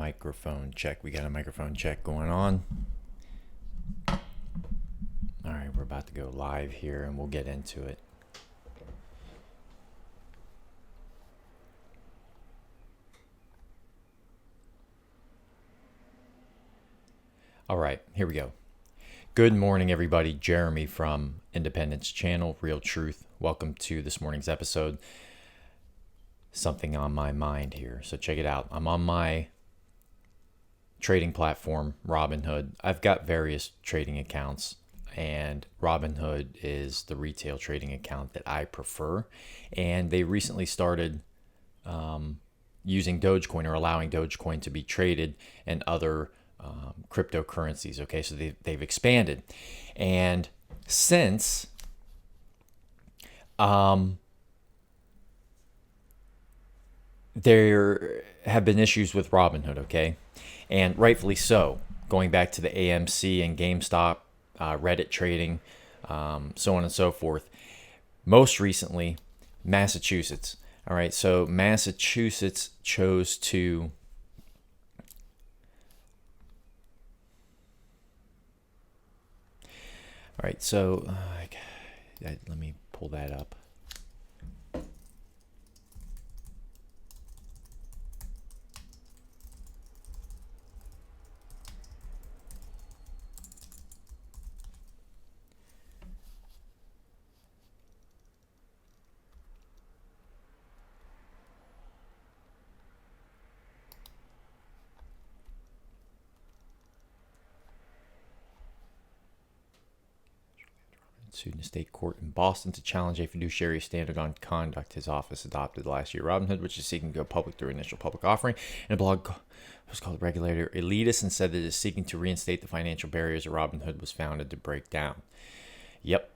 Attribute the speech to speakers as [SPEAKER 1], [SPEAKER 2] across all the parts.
[SPEAKER 1] Microphone check. We got a microphone check going on. All right, we're about to go live here and we'll get into it. All right, here we go. Good morning, everybody. Jeremy from Independence Channel, Real Truth. Welcome to this morning's episode. Something on my mind here, so check it out. I'm on my trading platform, Robinhood. I've got various trading accounts, and Robinhood is the retail trading account that I prefer. And they recently started using Dogecoin, or allowing Dogecoin to be traded, and other cryptocurrencies. Okay, so they've expanded, and since there have been issues with Robinhood, okay, and rightfully so, going back to the AMC and GameStop, Reddit trading, so on and so forth. Most recently, Massachusetts. All right, so Massachusetts chose to All right, so let me pull that up. Sued in a state court in Boston to challenge a fiduciary standard on conduct his office adopted last year. Robinhood, which is seeking to go public through initial public offering, in a blog was called Regulator Elitist, and said that it is seeking to reinstate the financial barriers that Robinhood was founded to break down. Yep.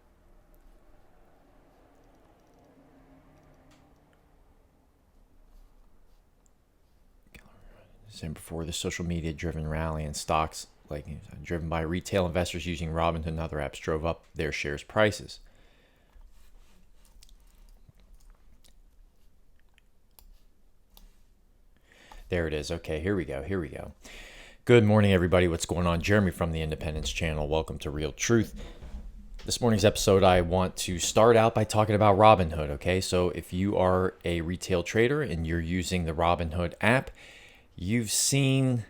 [SPEAKER 1] December 4, the social media driven rally in stocks driven by retail investors using Robinhood and other apps drove up their shares prices. There it is. Okay, here we go. Good morning, everybody. What's going on? Jeremy from the Independence Channel. Welcome to Real Truth. This morning's episode, I want to start out by talking about Robinhood, okay? So if you are a retail trader and you're using the Robinhood app, you've seen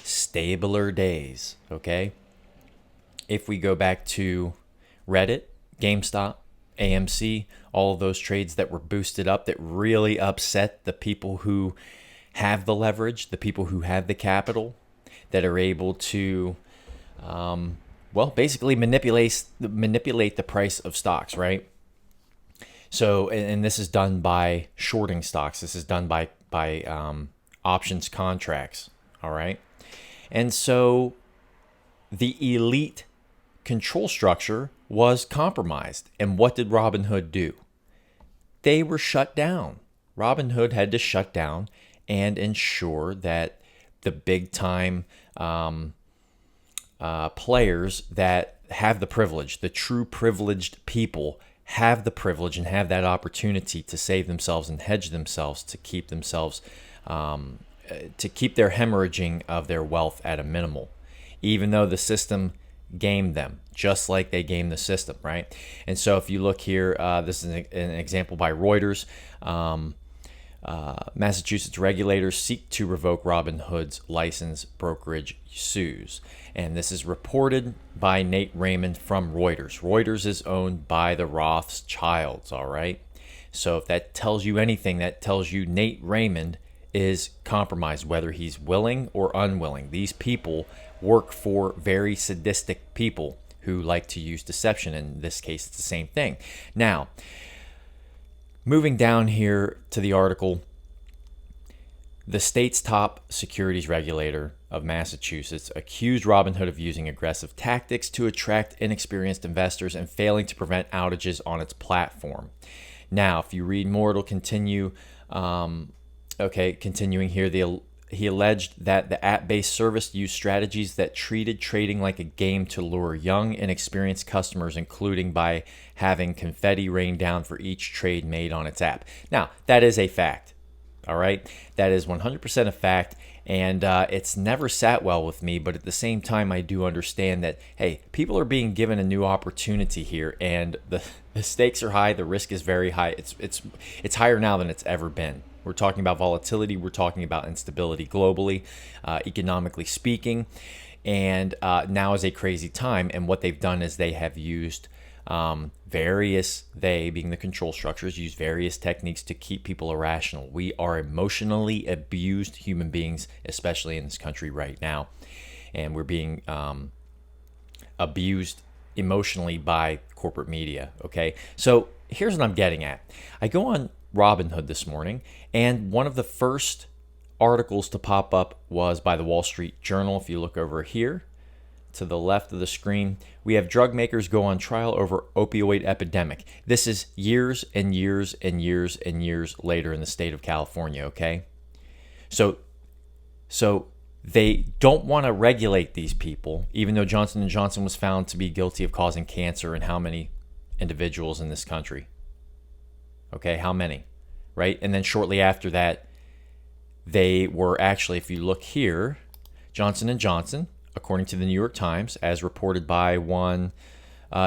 [SPEAKER 1] stabler days, okay? If we go back to Reddit, GameStop, AMC, all of those trades that were boosted up that really upset the people who have the leverage, the people who have the capital, that are able to, basically manipulate the price of stocks, right? So, and this is done by shorting stocks. This is done by options contracts, all right? And so the elite control structure was compromised. And what did Robinhood do? They were shut down. Robinhood had to shut down and ensure that the big time players that have the privilege, the true privileged people, have the privilege and have that opportunity to save themselves and hedge themselves to keep themselves to keep their hemorrhaging of their wealth at a minimal, even though the system gamed them, just like they gamed the system, right? And so if you look here, this is an example by Reuters. Massachusetts regulators seek to revoke Robinhood's license, brokerage sues. And this is reported by Nate Raymond from Reuters. Reuters is owned by the Rothschilds, all right? So if that tells you anything, that tells you Nate Raymond is compromised, whether he's willing or unwilling. These people work for very sadistic people who like to use deception. In this case, it's the same thing. Now, moving down here to the article, the state's top securities regulator of Massachusetts accused Robinhood of using aggressive tactics to attract inexperienced investors and failing to prevent outages on its platform. Now, if you read more, it'll continue. Continuing here, he alleged that the app-based service used strategies that treated trading like a game to lure young, inexperienced customers, including by having confetti rain down for each trade made on its app. Now, that is a fact, all right? That is 100% a fact, And it's never sat well with me, but at the same time, I do understand that, hey, people are being given a new opportunity here, and the stakes are high. The risk is very high. It's higher now than it's ever been. We're talking about volatility. We're talking about instability globally, economically speaking. And now is a crazy time. And what they've done is they have used they being the control structures, use various techniques to keep people irrational. We are emotionally abused human beings, especially in this country right now. And we're being abused emotionally by corporate media. Okay. So here's what I'm getting at. I go on Robinhood this morning, and one of the first articles to pop up was by the Wall Street Journal. If you look over here to the left of the screen, we have drug makers go on trial over opioid epidemic. This is years and years and years and years later in the state of California, okay? So they don't want to regulate these people, even though Johnson & Johnson was found to be guilty of causing cancer in how many individuals in this country? Okay, how many? Right? And then shortly after that, they were actually, if you look here, Johnson & Johnson, according to the New York Times, as reported by one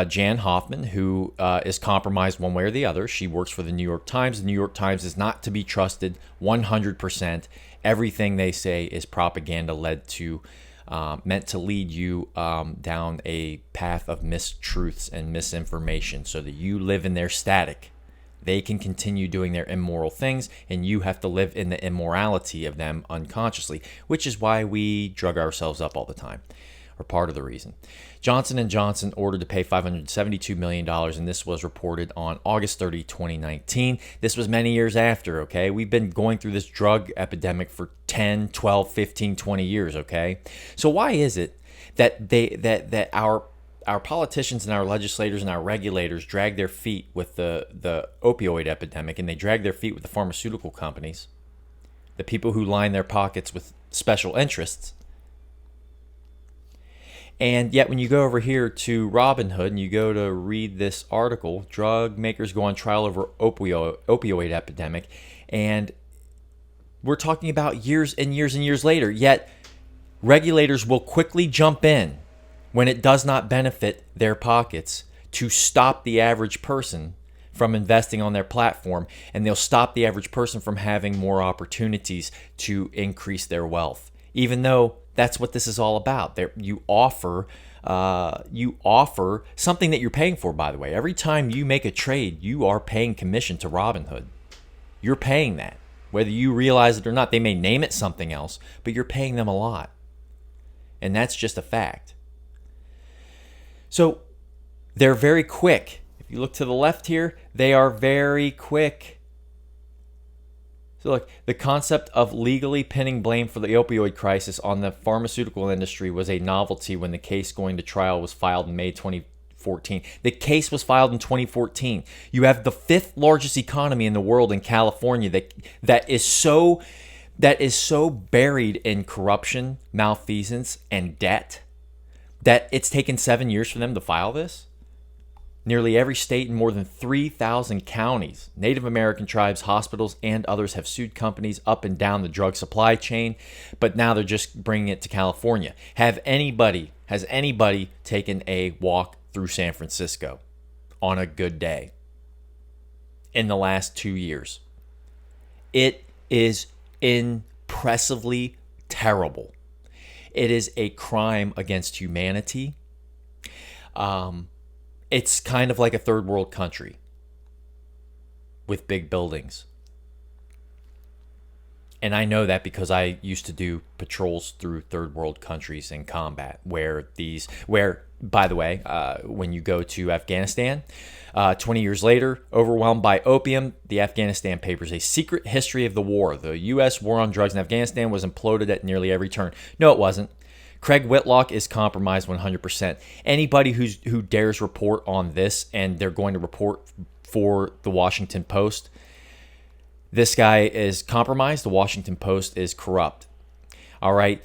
[SPEAKER 1] Jan Hoffman, who is compromised one way or the other. She works for the New York Times. The New York Times is not to be trusted 100%. Everything they say is propaganda meant to lead you down a path of mistruths and misinformation so that you live in their static. They can continue doing their immoral things, and you have to live in the immorality of them unconsciously, which is why we drug ourselves up all the time, or part of the reason. Johnson & Johnson ordered to pay $572 million, and this was reported on August 30, 2019. This was many years after, okay? We've been going through this drug epidemic for 10, 12, 15, 20 years, okay? So why is it that our politicians and our legislators and our regulators drag their feet with the opioid epidemic, and they drag their feet with the pharmaceutical companies, the people who line their pockets with special interests? And yet when you go over here to Robinhood and you go to read this article, drug makers go on trial over opioid epidemic, and we're talking about years and years and years later, yet regulators will quickly jump in when it does not benefit their pockets to stop the average person from investing on their platform, and they'll stop the average person from having more opportunities to increase their wealth, even though that's what this is all about. You offer something that you're paying for, by the way. Every time you make a trade, you are paying commission to Robinhood. You're paying that, whether you realize it or not. They may name it something else, but you're paying them a lot, and that's just a fact. So they're very quick. If you look to the left here, they are very quick. So look, the concept of legally pinning blame for the opioid crisis on the pharmaceutical industry was a novelty when the case going to trial was filed in May 2014. The case was filed in 2014. You have the fifth largest economy in the world in California that is so buried in corruption, malfeasance, and debt that it's taken 7 years for them to file this. Nearly every state and more than 3,000 counties, Native American tribes, hospitals, and others have sued companies up and down the drug supply chain, but now they're just bringing it to California. Has anybody taken a walk through San Francisco on a good day in the last 2 years? It is impressively terrible. It is a crime against humanity. It's kind of like a third world country with big buildings. And I know that because I used to do patrols through third world countries in combat where, by the way, when you go to Afghanistan, 20 years later, overwhelmed by opium, the Afghanistan Papers, a secret history of the war. The U.S. war on drugs in Afghanistan was imploded at nearly every turn. No, it wasn't. Craig Whitlock is compromised 100%. Anybody who dares report on this, and they're going to report for the Washington Post, this guy is compromised. The Washington Post is corrupt. All right.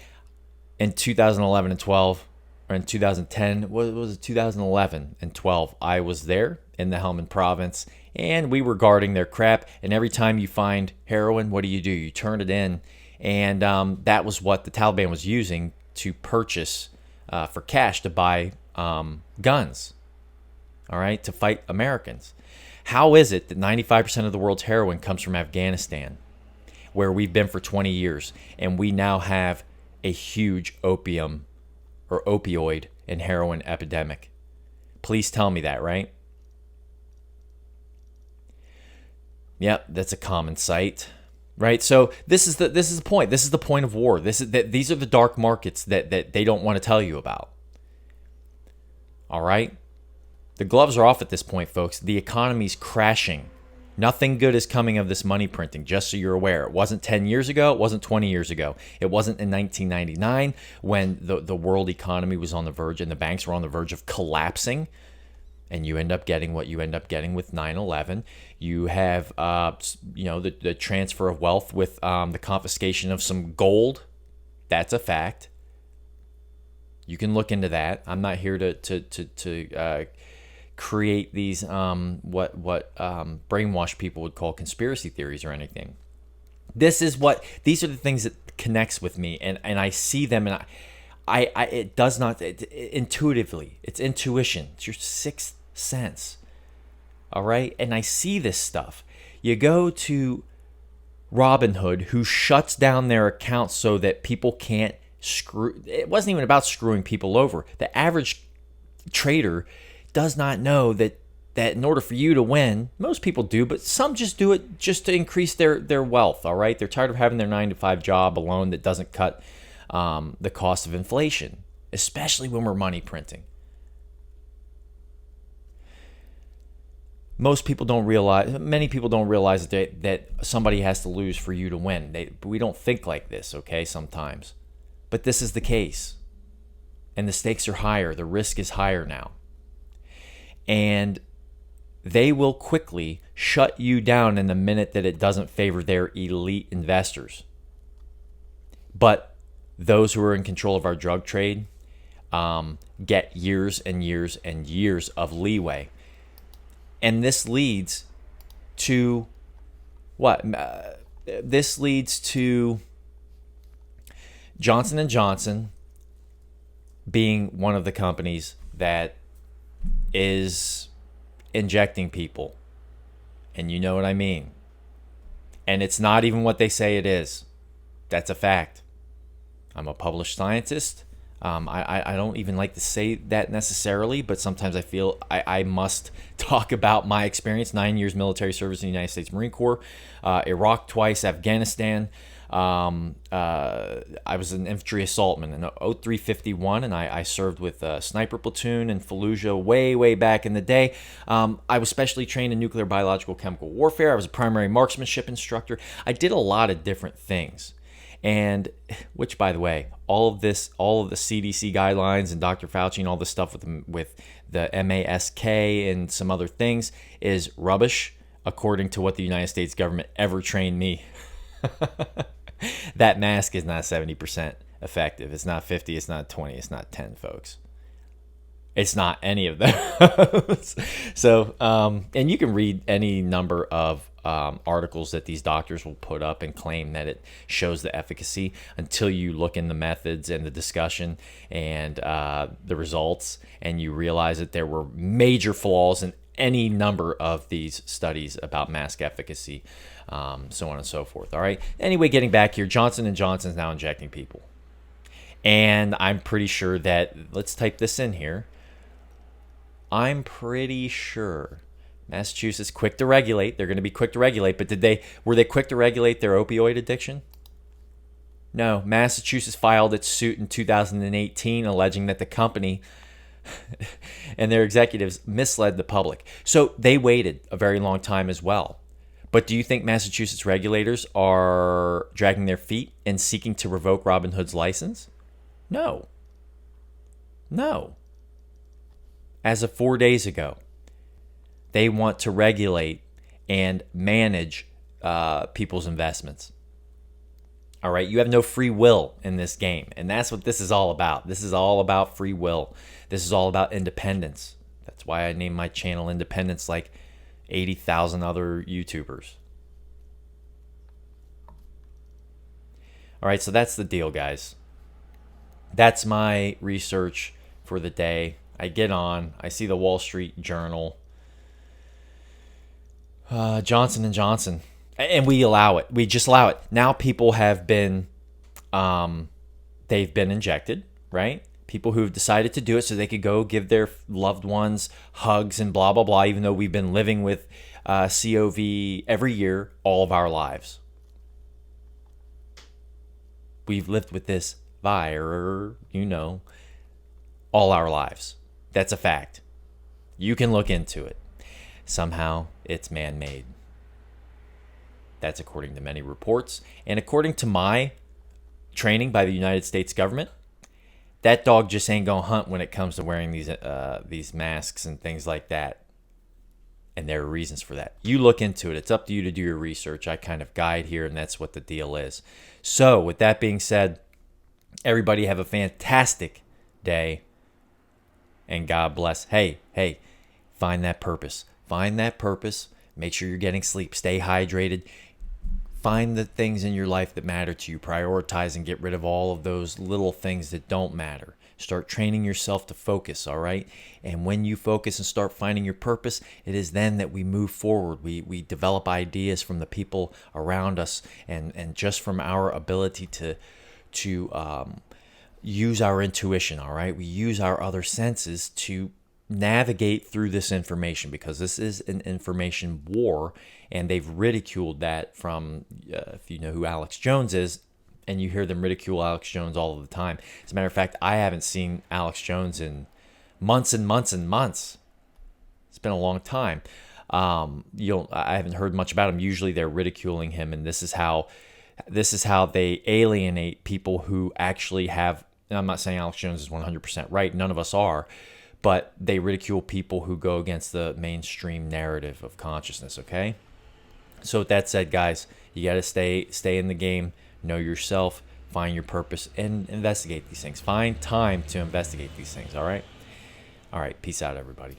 [SPEAKER 1] In 2011 and 12, or in 2010, what was it, 2011 and 12, I was there in the Helmand province, and we were guarding their crap. And every time you find heroin, what do? You turn it in And that was what the Taliban was using to purchase for cash to buy guns, all right, to fight Americans. How is it that 95% of the world's heroin comes from Afghanistan, where we've been for 20 years, and we now have a huge opium or opioid and heroin epidemic? Please tell me that, right? Yep, that's a common sight, right? So this is the point. This is the point of war. These are the dark markets that they don't want to tell you about. All right? The gloves are off at this point, folks. The economy's crashing. Nothing good is coming of this money printing, just so you're aware. It wasn't 10 years ago. It wasn't 20 years ago. It wasn't in 1999 when the world economy was on the verge and the banks were on the verge of collapsing. And you end up getting what you end up getting with 9/11. You have, the transfer of wealth with the confiscation of some gold. That's a fact. You can look into that. I'm not here to create these what brainwashed people would call conspiracy theories or anything. These are the things that connects with me, and I see them, and it does not intuitively. It's intuition. It's your sixth sense. All right, and I see this stuff. You go to Robinhood, who shuts down their accounts so that people can't screw. It wasn't even about screwing people over. The average trader does not know that in order for you to win, most people do, but some just do it just to increase their wealth. All right, they're tired of having their 9-to-5 job alone that doesn't cut the cost of inflation, especially when we're money printing. Many people don't realize that somebody has to lose for you to win. We don't think like this, okay, sometimes. But this is the case. And the stakes are higher. The risk is higher now. And they will quickly shut you down in the minute that it doesn't favor their elite investors. But those who are in control of our drug trade get years and years and years of leeway. And this leads to what? This leads to Johnson & Johnson being one of the companies that is injecting people. And you know what I mean. And it's not even what they say it is. That's a fact. I'm a published scientist. I don't even like to say that necessarily, but sometimes I feel I must talk about my experience. 9 years military service in the United States Marine Corps, Iraq twice, Afghanistan. I was an infantry assaultman in 0351, and I served with a sniper platoon in Fallujah way back in the day. I was specially trained in nuclear, biological, chemical warfare. I was a primary marksmanship instructor. I did a lot of different things. And which, by the way, all of the CDC guidelines and Dr. Fauci and all this stuff with the MASK and some other things is rubbish, according to what the United States government ever trained me. That mask is not 70% effective. It's not 50. It's not 20. It's not 10, folks. It's not any of those. So, and you can read any number of articles that these doctors will put up and claim that it shows the efficacy until you look in the methods and the discussion and the results, and you realize that there were major flaws in any number of these studies about mask efficacy, so on and so forth. All right. Anyway, getting back here, Johnson & Johnson is now injecting people. And I'm pretty sure that, let's type this in here. I'm pretty sure Massachusetts quick to regulate. They're going to be quick to regulate, but were they quick to regulate their opioid addiction? No. Massachusetts filed its suit in 2018 alleging that the company and their executives misled the public. So they waited a very long time as well. But do you think Massachusetts regulators are dragging their feet and seeking to revoke Robinhood's license? No. As of 4 days ago, they want to regulate and manage people's investments. All right, you have no free will in this game, and that's what this is all about. This is all about free will. This is all about independence. That's why I named my channel Independence, like 80,000 other YouTubers. All right, so that's the deal, guys. That's my research for the day. I get on, I see the Wall Street Journal, Johnson and Johnson, and we allow it. We just allow it. Now people have been, they've been injected, right? People who've decided to do it so they could go give their loved ones hugs and blah, blah, blah, even though we've been living with COV every year all of our lives. We've lived with this virus, all our lives. That's a fact. You can look into it. Somehow it's man-made. That's according to many reports. And according to my training by the United States government, that dog just ain't gonna hunt when it comes to wearing these masks and things like that. And there are reasons for that. You look into it. It's up to you to do your research. I kind of guide here, and that's what the deal is. So with that being said, everybody have a fantastic day, and God bless. Hey, find that purpose. Find that purpose. Make sure you're getting sleep. Stay hydrated. Find the things in your life that matter to you. Prioritize and get rid of all of those little things that don't matter. Start training yourself to focus, all right? And when you focus and start finding your purpose, it is then that we move forward. We develop ideas from the people around us and just from our ability to use our intuition, all right? We use our other senses to navigate through this information, because this is an information war, and they've ridiculed that from, if you know who Alex Jones is, and you hear them ridicule Alex Jones all of the time. As a matter of fact, I haven't seen Alex Jones in months and months and months. It's been a long time. I haven't heard much about him. Usually they're ridiculing him, and this is how they alienate people who actually have, and I'm not saying Alex Jones is 100% right. None of us are. But they ridicule people who go against the mainstream narrative of consciousness, okay? So with that said, guys, you got to stay in the game, know yourself, find your purpose, and investigate these things. Find time to investigate these things, all right? All right, peace out, everybody.